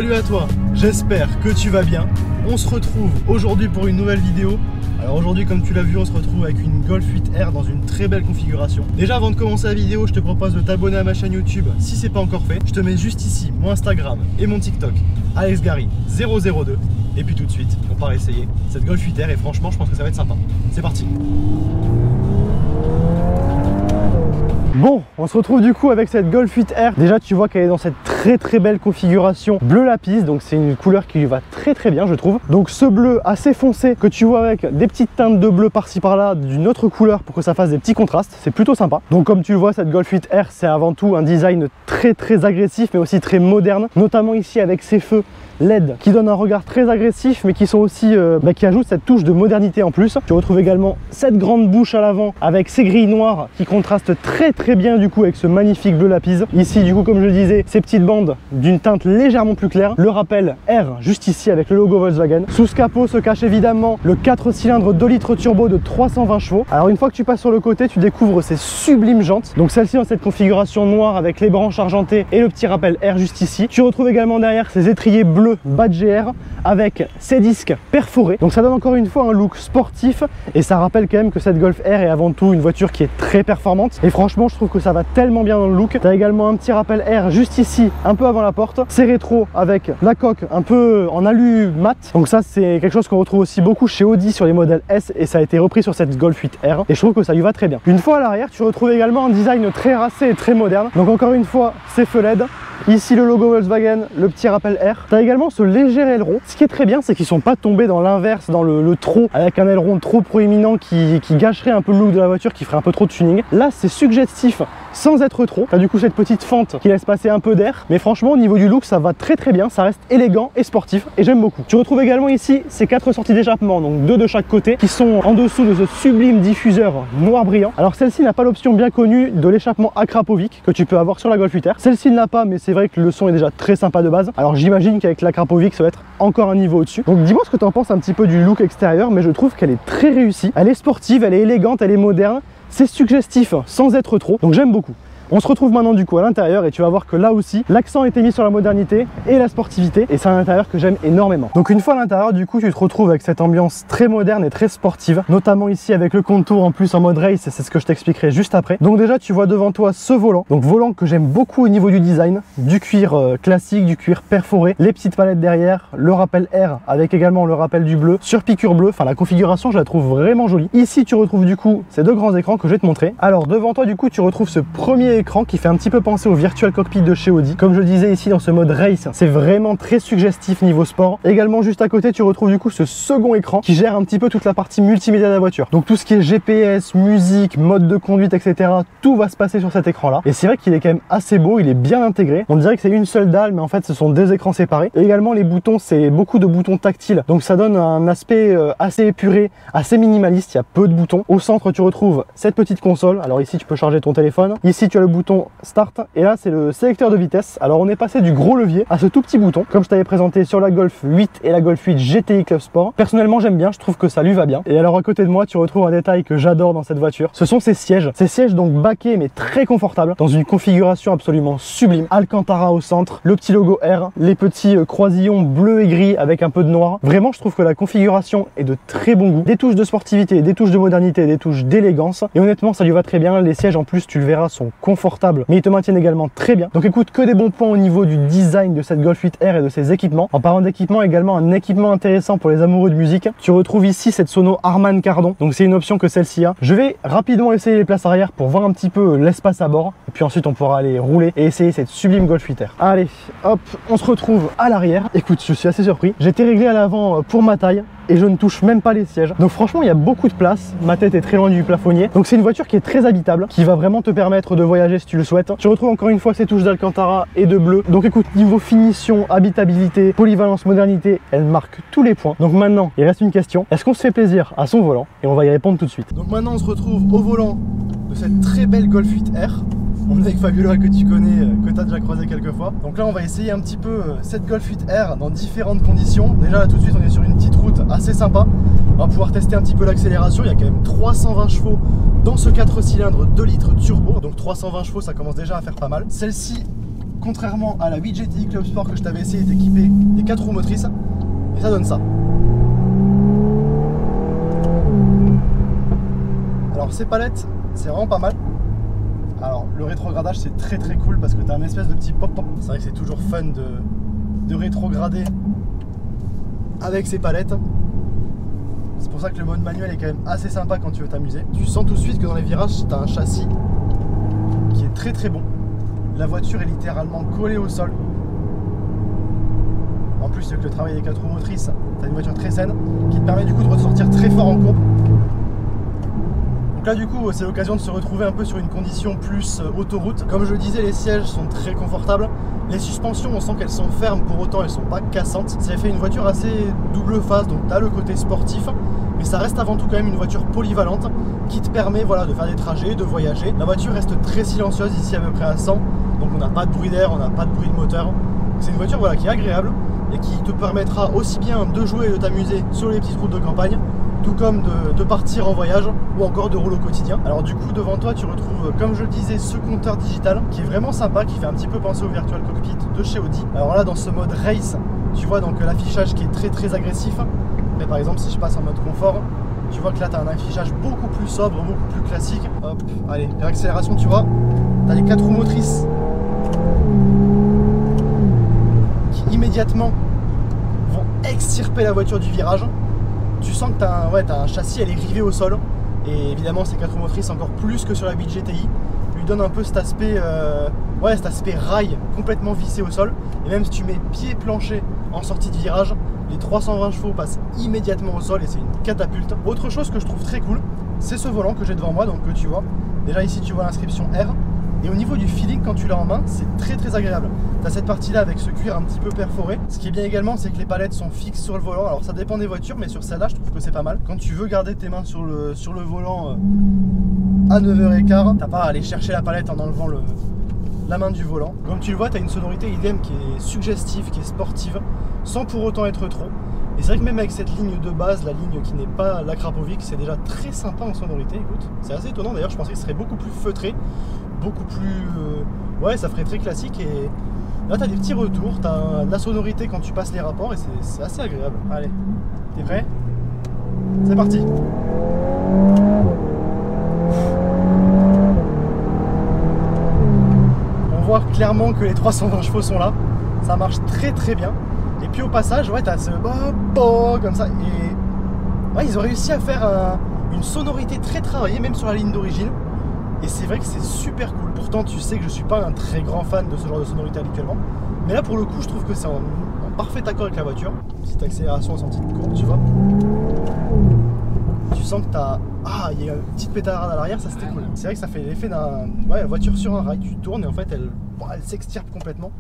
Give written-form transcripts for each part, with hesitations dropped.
Salut à toi, j'espère que tu vas bien. On se retrouve aujourd'hui pour une nouvelle vidéo. Alors aujourd'hui, comme tu l'as vu, on se retrouve avec une Golf 8R dans une très belle configuration. Déjà, avant de commencer la vidéo, je te propose de t'abonner à ma chaîne YouTube si c'est pas encore fait. Je te mets juste ici mon Instagram et mon TikTok, AlexGary002. Et puis tout de suite, on part essayer cette Golf 8R et franchement, je pense que ça va être sympa. C'est parti. Bon, on se retrouve du coup avec cette Golf 8R. Déjà, tu vois qu'elle est dans cette très belle configuration bleu lapis, donc c'est une couleur qui lui va très bien, je trouve. Donc ce bleu assez foncé que tu vois avec des petites teintes de bleu par-ci par-là d'une autre couleur pour que ça fasse des petits contrastes, c'est plutôt sympa. Donc comme tu le vois, cette Golf 8R, c'est avant tout un design très agressif, mais aussi très moderne, notamment ici avec ces feux LED qui donnent un regard très agressif, mais qui sont aussi qui ajoutent cette touche de modernité en plus. Tu retrouves également cette grande bouche à l'avant avec ces grilles noires qui contrastent très bien du coup avec ce magnifique bleu lapis. Ici du coup, comme je le disais, ces petites bandes d'une teinte légèrement plus claire, le rappel R juste ici avec le logo Volkswagen. Sous ce capot se cache évidemment le 4 cylindres 2 litres turbo de 320 chevaux. Alors une fois que tu passes sur le côté, tu découvres ces sublimes jantes. Donc celle-ci dans cette configuration noire avec les branches argentées et le petit rappel R juste ici. Tu retrouves également derrière ces étriers bleus badge GR avec ces disques perforés. Donc ça donne encore une fois un look sportif et ça rappelle quand même que cette Golf R est avant tout une voiture qui est très performante. Et franchement, je trouve que ça va tellement bien dans le look. Tu as également un petit rappel R juste ici, un peu avant la porte. C'est rétro avec la coque un peu en alu mat. Donc ça, c'est quelque chose qu'on retrouve aussi beaucoup chez Audi sur les modèles S et ça a été repris sur cette Golf 8R et je trouve que ça lui va très bien. Une fois à l'arrière, tu retrouves également un design très racé et très moderne. Donc encore une fois, ces feux LED. Ici le logo Volkswagen, le petit rappel R. Tu as également ce léger aileron. Ce qui est très bien, c'est qu'ils sont pas tombés dans l'inverse, dans le trop, avec un aileron trop proéminent qui gâcherait un peu le look de la voiture, qui ferait un peu trop de tuning. Là, c'est suggestif sans être trop. Tu as du coup cette petite fente qui laisse passer un peu d'air. Mais franchement, au niveau du look, ça va très bien. Ça reste élégant et sportif et j'aime beaucoup. Tu retrouves également ici ces 4 sorties d'échappement, donc 2 de chaque côté, qui sont en dessous de ce sublime diffuseur noir brillant. Alors celle-ci n'a pas l'option bien connue de l'échappement Akrapovic que tu peux avoir sur la Golf 8R. Celle-ci ne l'a pas, mais c'est vrai que le son est déjà très sympa de base. Alors j'imagine qu'avec l'Akrapovic, ça va être encore un niveau au-dessus. Donc dis-moi ce que tu en penses un petit peu du look extérieur, mais je trouve qu'elle est très réussie. Elle est sportive, elle est élégante, elle est moderne. C'est suggestif sans être trop, donc j'aime beaucoup. On se retrouve maintenant du coup à l'intérieur et tu vas voir que là aussi l'accent a été mis sur la modernité et la sportivité et c'est un intérieur que j'aime énormément. Donc une fois à l'intérieur, du coup tu te retrouves avec cette ambiance très moderne et très sportive, notamment ici avec le contour en plus en mode race, et c'est ce que je t'expliquerai juste après. Donc déjà tu vois devant toi ce volant, donc volant que j'aime beaucoup au niveau du design, du cuir classique, du cuir perforé, les petites palettes derrière, le rappel R avec également le rappel du bleu sur piqûre bleue. Enfin, la configuration je la trouve vraiment jolie. Ici tu retrouves du coup ces 2 grands écrans que je vais te montrer. Alors devant toi du coup tu retrouves ce premier écran qui fait un petit peu penser au Virtual Cockpit de chez Audi. Comme je disais ici dans ce mode race, c'est vraiment très suggestif niveau sport. Également juste à côté tu retrouves du coup ce second écran qui gère un petit peu toute la partie multimédia de la voiture. Donc tout ce qui est GPS, musique, mode de conduite, etc. Tout va se passer sur cet écran là. Et c'est vrai qu'il est quand même assez beau, il est bien intégré. On dirait que c'est une seule dalle, mais en fait ce sont 2 écrans séparés. Et également les boutons, c'est beaucoup de boutons tactiles. Donc ça donne un aspect assez épuré, assez minimaliste. Il y a peu de boutons. Au centre tu retrouves cette petite console. Alors ici tu peux charger ton téléphone. Ici tu as le bouton Start et là c'est le sélecteur de vitesse. Alors on est passé du gros levier à ce tout petit bouton comme je t'avais présenté sur la Golf 8 et la Golf 8 GTI Club Sport. Personnellement j'aime bien, je trouve que ça lui va bien. Et alors à côté de moi tu retrouves un détail que j'adore dans cette voiture, ce sont ces sièges donc baquets mais très confortables dans une configuration absolument sublime. Alcantara au centre, le petit logo R, les petits croisillons bleu et gris avec un peu de noir. Vraiment je trouve que la configuration est de très bon goût, des touches de sportivité, des touches de modernité, des touches d'élégance et honnêtement ça lui va très bien. Les sièges en plus tu le verras sont confortables mais ils te maintiennent également très bien. Donc écoute, que des bons points au niveau du design de cette Golf 8R et de ses équipements. En parlant d'équipement, également un équipement intéressant pour les amoureux de musique. Tu retrouves ici cette sono Harman Kardon, donc c'est une option que celle-ci a. Je vais rapidement essayer les places arrière pour voir un petit peu l'espace à bord et puis ensuite on pourra aller rouler et essayer cette sublime Golf 8R. Allez, hop, on se retrouve à l'arrière. Écoute, je suis assez surpris. J'ai été réglé à l'avant pour ma taille et je ne touche même pas les sièges. Donc franchement, il y a beaucoup de place. Ma tête est très loin du plafonnier. Donc c'est une voiture qui est très habitable, qui va vraiment te permettre de voyager si tu le souhaites. Tu retrouves encore une fois ces touches d'Alcantara et de bleu. Donc écoute, niveau finition, habitabilité, polyvalence, modernité, elle marque tous les points. Donc maintenant, il reste une question. Est-ce qu'on se fait plaisir à son volant? Et on va y répondre tout de suite. Donc maintenant, on se retrouve au volant de cette très belle Golf 8R. On est avec Fabiola que tu connais, que tu as déjà croisé quelques fois. Donc là on va essayer un petit peu cette Golf 8R dans différentes conditions. Déjà là tout de suite on est sur une petite route assez sympa. On va pouvoir tester un petit peu l'accélération. Il y a quand même 320 chevaux dans ce 4 cylindres 2 litres turbo. Donc 320 chevaux ça commence déjà à faire pas mal. Celle-ci contrairement à la 8 GTI Club Sport que je t'avais essayé d'équiper des 4 roues motrices, et ça donne ça. Alors ces palettes, c'est vraiment pas mal. Alors le rétrogradage c'est très cool parce que tu as un espèce de petit pop-pop. C'est vrai que c'est toujours fun de rétrograder avec ces palettes. C'est pour ça que le mode manuel est quand même assez sympa quand tu veux t'amuser. Tu sens tout de suite que dans les virages, tu as un châssis qui est très bon. La voiture est littéralement collée au sol. En plus, avec le travail des 4 roues motrices, tu as une voiture très saine qui te permet du coup de ressortir très fort en courbe. Donc là du coup c'est l'occasion de se retrouver un peu sur une condition plus autoroute. Comme je le disais, les sièges sont très confortables. Les suspensions, on sent qu'elles sont fermes, pour autant elles sont pas cassantes. Ça fait une voiture assez double face, donc tu as le côté sportif, mais ça reste avant tout quand même une voiture polyvalente qui te permet voilà, de faire des trajets, de voyager. La voiture reste très silencieuse ici à peu près à 100, donc on n'a pas de bruit d'air, on n'a pas de bruit de moteur. C'est une voiture voilà, qui est agréable et qui te permettra aussi bien de jouer et de t'amuser sur les petites routes de campagne, tout comme de partir en voyage ou encore de rouler au quotidien. Alors du coup devant toi tu retrouves, comme je le disais, ce compteur digital qui est vraiment sympa, qui fait un petit peu penser au Virtual Cockpit de chez Audi. Alors là dans ce mode race, tu vois donc l'affichage qui est très agressif. Mais par exemple si je passe en mode confort, tu vois que là tu as un affichage beaucoup plus sobre, beaucoup plus classique. Hop, allez, l'accélération tu vois, tu as les 4 roues motrices qui immédiatement vont extirper la voiture du virage. Tu sens que tu as un châssis, elle est rivée au sol. Et évidemment, ces 4 roues motrices, encore plus que sur la 8 GTI, lui donnent un peu cet aspect rail complètement vissé au sol. Et même si tu mets pied plancher en sortie de virage, les 320 chevaux passent immédiatement au sol et c'est une catapulte. Autre chose que je trouve très cool, c'est ce volant que j'ai devant moi, donc que tu vois. Déjà ici, tu vois l'inscription R. Et au niveau du feeling, quand tu l'as en main, c'est très agréable. Tu as cette partie-là avec ce cuir un petit peu perforé. Ce qui est bien également, c'est que les palettes sont fixes sur le volant. Alors ça dépend des voitures, mais sur celle-là, je trouve que c'est pas mal. Quand tu veux garder tes mains sur le volant à 9h15, t'as pas à aller chercher la palette en enlevant la main du volant. Comme tu le vois, tu as une sonorité idem qui est suggestive, qui est sportive, sans pour autant être trop. Et c'est vrai que même avec cette ligne de base, la ligne qui n'est pas la Krapovic, c'est déjà très sympa en sonorité, écoute. C'est assez étonnant d'ailleurs, je pensais que ce serait beaucoup plus feutré, beaucoup plus... ouais, ça ferait très classique et là tu as des petits retours, tu as de la sonorité quand tu passes les rapports et c'est assez agréable. Allez, t'es prêt? C'est parti. On voit clairement que les 320 chevaux sont là, ça marche très bien. Et puis au passage, ouais, t'as ce comme ça. Et ouais, ils ont réussi à faire une sonorité très travaillée, même sur la ligne d'origine. Et c'est vrai que c'est super cool. Pourtant, tu sais que je suis pas un très grand fan de ce genre de sonorité habituellement. Mais là, pour le coup, je trouve que c'est en parfait accord avec la voiture. Petite accélération en sortie de courbe, tu vois. Tu sens que t'as... Ah, il y a une petite pétarade à l'arrière, ça c'était cool. C'est vrai que ça fait l'effet d'un... Ouais, la voiture sur un rail. Tu tournes et en fait, elle s'extirpe complètement.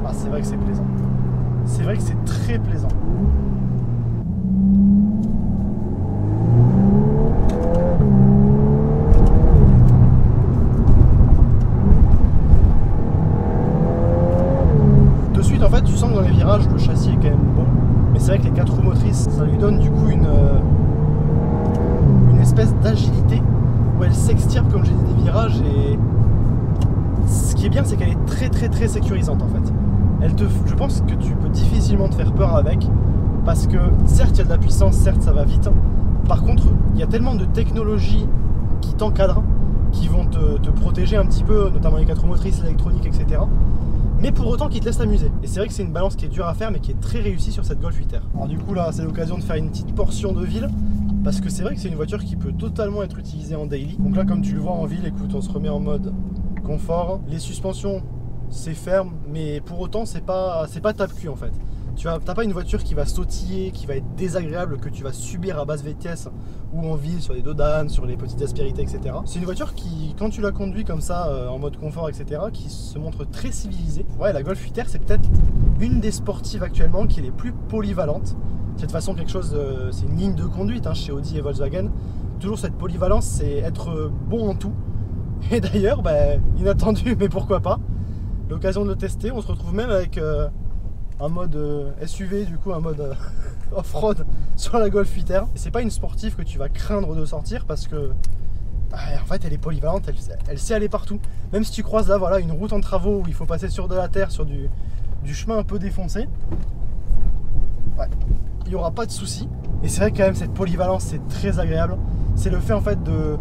Ah, c'est vrai que c'est plaisant. C'est vrai que c'est très plaisant. De suite, en fait, tu sens que dans les virages, le châssis est quand même bon. Mais c'est vrai que les 4 roues motrices, ça lui donne du coup une espèce d'agilité où elle s'extirpe, comme j'ai dit, des virages. Et ce qui est bien, c'est qu'elle est très sécurisante en fait. Je pense que tu peux difficilement te faire peur avec, parce que certes il y a de la puissance, certes ça va vite. Par contre, il y a tellement de technologies qui t'encadrent, qui vont te protéger un petit peu, notamment les 4 roues motrices, l'électronique, etc. Mais pour autant qui te laissent t'amuser. Et c'est vrai que c'est une balance qui est dure à faire, mais qui est très réussie sur cette Golf 8R. Alors du coup là, c'est l'occasion de faire une petite portion de ville, parce que c'est vrai que c'est une voiture qui peut totalement être utilisée en daily. Donc là, comme tu le vois en ville, écoute, on se remet en mode confort. Les suspensions, c'est ferme, mais pour autant c'est pas tape-cul en fait. T'as pas une voiture qui va sautiller, qui va être désagréable, que tu vas subir à basse vitesse ou en ville, sur les dodanes, sur les petites aspérités, etc. C'est une voiture qui, quand tu la conduis comme ça, en mode confort, etc., qui se montre très civilisée. Ouais, la Golf 8R, c'est peut-être une des sportives actuellement qui est les plus polyvalentes. De toute façon, c'est une ligne de conduite hein, chez Audi et Volkswagen. Toujours cette polyvalence, c'est être bon en tout. Et d'ailleurs, inattendu, mais pourquoi pas, l'occasion de le tester. On se retrouve même avec un mode SUV, du coup un mode off-road sur la Golf 8R. Et c'est pas une sportive que tu vas craindre de sortir parce que en fait elle est polyvalente, elle sait aller partout. Même si tu croises là voilà une route en travaux où il faut passer sur de la terre, sur du chemin un peu défoncé, ouais, il n'y aura pas de souci. Et c'est vrai que quand même cette polyvalence c'est très agréable. C'est le fait en fait de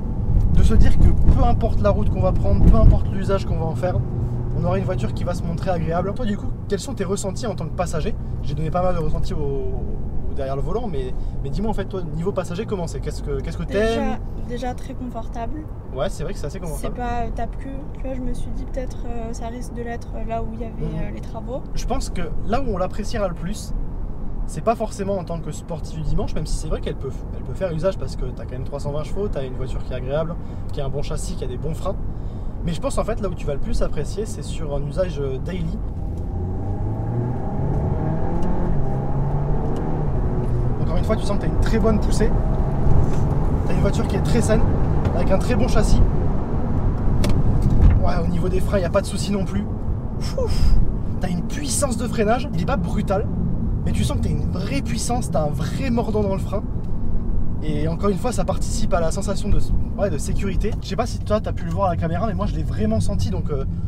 se dire que peu importe la route qu'on va prendre, peu importe l'usage qu'on va en faire, on aura une voiture qui va se montrer agréable. Toi du coup, quels sont tes ressentis en tant que passager? J'ai donné pas mal de ressentis derrière le volant, mais dis-moi en fait toi niveau passager comment c'est? Qu'est-ce que t'aimes? Déjà très confortable. Ouais, c'est vrai que c'est assez confortable. C'est pas tape-queue, tu vois, je me suis dit peut-être ça risque de l'être là où il y avait les travaux. Je pense que là où on l'appréciera le plus, c'est pas forcément en tant que sportif du dimanche, même si c'est vrai qu'elle peut faire usage parce que t'as quand même 320 chevaux, t'as une voiture qui est agréable, qui a un bon châssis, qui a des bons freins. Mais je pense en fait là où tu vas le plus apprécier, c'est sur un usage daily. Encore une fois, tu sens que tu as une très bonne poussée. Tu as une voiture qui est très saine, avec un très bon châssis. Ouais, au niveau des freins, il n'y a pas de souci non plus. Tu as une puissance de freinage, il n'est pas brutal, mais tu sens que tu as une vraie puissance, tu as un vrai mordant dans le frein. Et encore une fois, ça participe à la sensation de sécurité. Je sais pas si toi tu as pu le voir à la caméra, mais moi je l'ai vraiment senti. Donc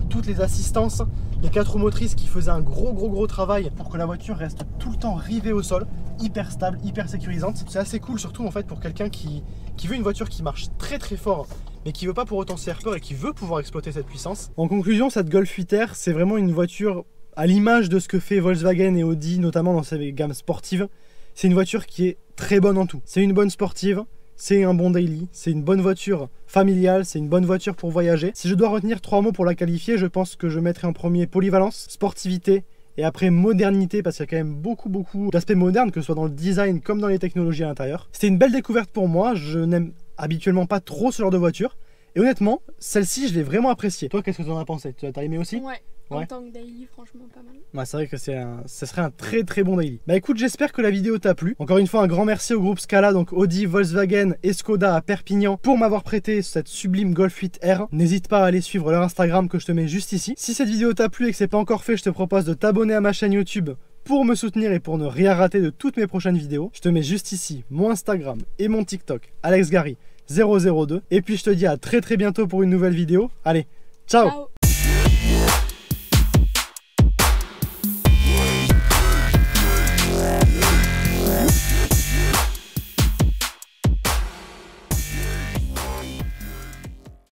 toutes les assistances, les 4 roues motrices qui faisaient un gros travail pour que la voiture reste tout le temps rivée au sol, hyper stable, hyper sécurisante. C'est assez cool, surtout en fait pour quelqu'un qui veut une voiture qui marche très fort, mais qui veut pas pour autant se faire peur et qui veut pouvoir exploiter cette puissance. En conclusion, cette Golf 8R, c'est vraiment une voiture à l'image de ce que fait Volkswagen et Audi, notamment dans ces gammes sportives. C'est une voiture qui est très bonne en tout. C'est une bonne sportive, c'est un bon daily, c'est une bonne voiture familiale, c'est une bonne voiture pour voyager. Si je dois retenir 3 mots pour la qualifier, je pense que je mettrai en premier polyvalence, sportivité et après modernité, parce qu'il y a quand même beaucoup d'aspects modernes, que ce soit dans le design comme dans les technologies à l'intérieur. C'était une belle découverte pour moi, je n'aime habituellement pas trop ce genre de voiture. Et honnêtement, celle-ci, je l'ai vraiment appréciée. Toi, qu'est-ce que tu en as pensé? Tu as aimé aussi? Ouais. En tant que daily, franchement pas mal. Ouais, c'est vrai que ce serait un très bon daily. Bah écoute, j'espère que la vidéo t'a plu. Encore une fois, un grand merci au groupe Scala, donc Audi, Volkswagen et Skoda à Perpignan pour m'avoir prêté cette sublime Golf 8R. N'hésite pas à aller suivre leur Instagram que je te mets juste ici. Si cette vidéo t'a plu et que c'est pas encore fait, je te propose de t'abonner à ma chaîne YouTube pour me soutenir et pour ne rien rater de toutes mes prochaines vidéos. Je te mets juste ici mon Instagram et mon TikTok, AlexGary002. Et puis je te dis à très bientôt pour une nouvelle vidéo. Allez, ciao.